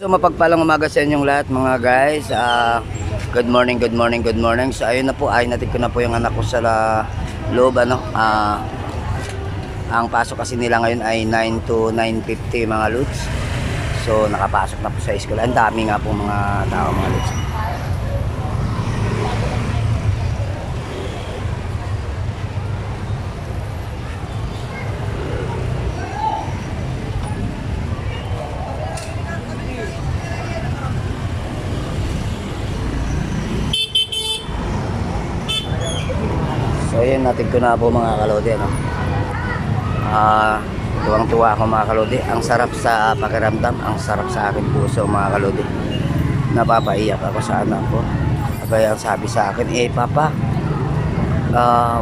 So mapagpalang umaga sa inyong lahat mga guys. Good morning, good morning, good morning. So ayun na po, ay natin ko na po yung anak ko sa loob ano. Ang pasok kasi nila ngayon ay 9 to 9:50 mga lods. So nakapasok na po sa school. Ang dami nga po mga tao mga lods. So ayun, natin ko na po mga kalodi ano. Tuwang-tuwa ako mga kalodi. Ang sarap sa pakiramdam, ang sarap sa akin puso mga kalodi. Napapaiyak ako sa anak ko. Kaya ang sabi sa akin, papa,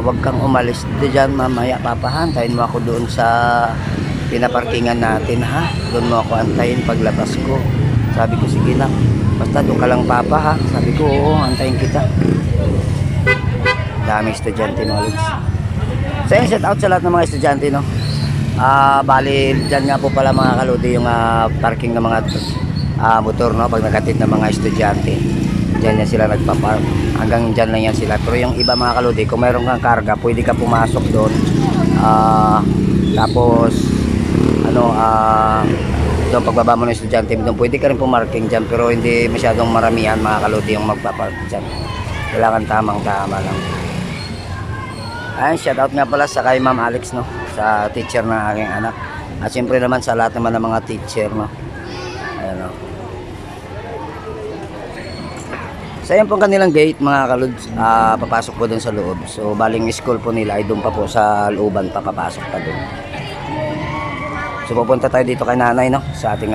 wag kang umalis diyan mamaya papa, antayin mo ako doon sa pinaparkingan natin ha. Doon mo ako antayin paglabas ko. Sabi ko sige na, basta doon ka lang papa ha. Sabi ko oo, antayin kita. Daming estudyante mga lods. So yun, shout out sa lahat ng mga estudyante no. Bali dyan nga po pala mga kalodi yung parking ng mga motor no. Pag nakatid ng mga estudyante, dyan yan sila nagpapark. Hanggang dyan lang yan sila. Pero yung iba mga kalodi, kung mayroon kang karga, pwede ka pumasok doon. Tapos ano, doon pagbaba mo ng estudyante doon, pwede ka rin pumarking dyan. Pero hindi masyadong maramihan mga kalodi yung magpapark dyan. Kailangan tamang tama lang. Ayan, shoutout nga pala sa kay Ma'am Alex no, sa teacher ng aking anak. At siyempre naman sa lahat naman ng mga teacher no. Ayan no. So ayan po kanilang gate mga kalods, papasok po dun sa loob. So baling school po nila ay doon pa po sa looban pa, papasok pa dun. So pupunta tayo dito kay nanay no, sa ating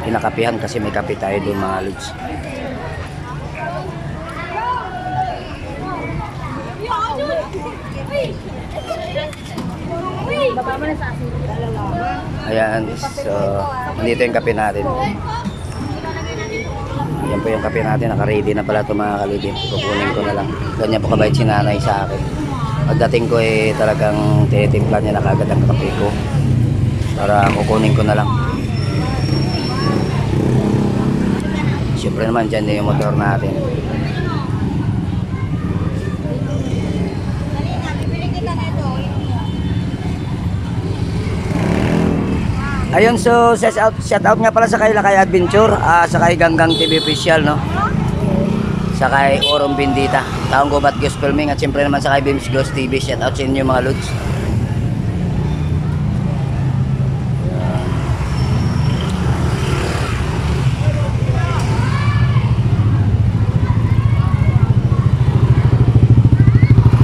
kinakapihan kasi may kape tayo dun mga lods. Ayan, so nandito yung kape natin. Ayan po yung kape natin, naka-ready na pala ito mga kalidi. Kukunin ko na lang. Ganyan po kabait si nanay sa akin. Pagdating ko talagang tinitimpla niya na kagad ang kape ko para kukunin ko na lang. Siyempre naman dyan yung motor natin. Ayun, so shout out nga pala sa kay Lakay Adventure, sa kay Ganggang TV Official no. Sa kay Orong Bendita, Taong Gubat Gospel Ming, at siyempre naman sa kay Beams Ghost TV. Shout out sa inyo mga lods.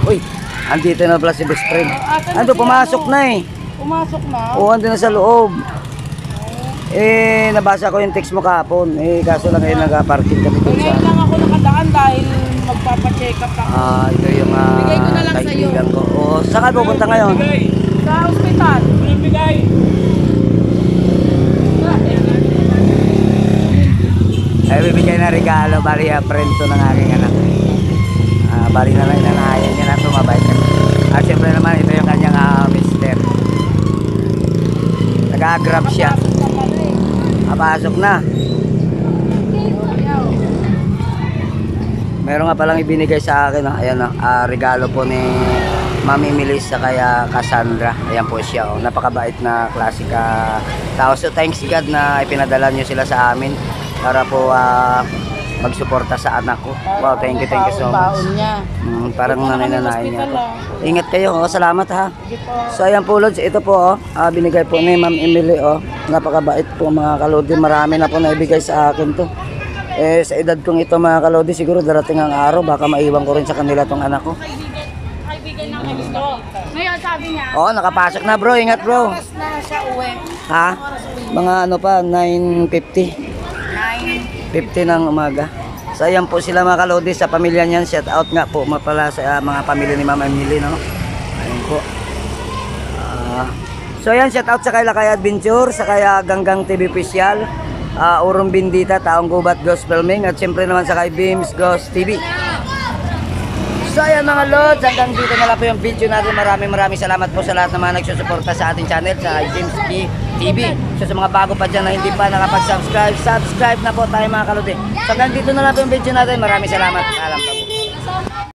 Uy, andito na pala si best friend. Ando, pumasok na eh. Pumasok na? Oo, ando na sa loob. Nabasa ko yung text mo kahapon. Kaso lang ngayon nag-parking kami dun sa... Ngayon lang ako nakadaan dahil magpapacheck up ako. Ito yung bigay ko na lang kaibigan sa'yo. ko. Oo, saan ka pupunta ngayon? Sa ospital. Bigay. Ay, bibigay na regalo. Bali, friend to ng aking anak. Bali na lang nanahayan niya na tumabay. At siyempre naman, ito yung kanyang mister. Nag-grab siya. Pasok na. Meron nga palang ibinigay sa akin. Ayan, regalo po ni Mami Milis sa kaya Cassandra. Ayan po siya. Napakabait na klasika tao. So thanks God na ipinadala nyo sila sa amin para po magsuporta sa anak ko. Wow, thank you so much. Parang nanay-nanay niya ako. Ingat kayo, salamat ha. So ayan po lods, ito po binigay po ni Ma'am Emily napakabait po mga kalodi. Marami na po naibigay sa akin to. Sa edad kong ito mga kalodi, siguro darating ang araw baka maiwan ko rin sa kanila tong anak ko. Kaibigan ng gusto. Ngayon sabi niya, nakapasok na bro, ingat bro. oras na siya uwi. Ha? Mga ano pa, 9:50. 9:50 ng umaga. So ayan po sila mga kalodi sa pamilya niyan. Shout out nga po pala sa mga pamilya ni Mama Emily no? Ayun po. So ayan, shout out sa kay Lakay Adventure, sa kay Ganggang TV Official, Orong Bendita, Taong Gubat Gospel Ming, at siyempre naman sa kay Beams Ghost TV. So ayan mga Lods, hanggang dito na lang po yung video natin. Maraming salamat po sa lahat ng mga nagsusuporta sa ating channel, sa James B TV. So sa mga bago pa dyan na hindi pa nakapag-subscribe, subscribe na po tayo mga kaludi. So hanggang dito na lang po yung video natin. Maraming salamat. Alam po.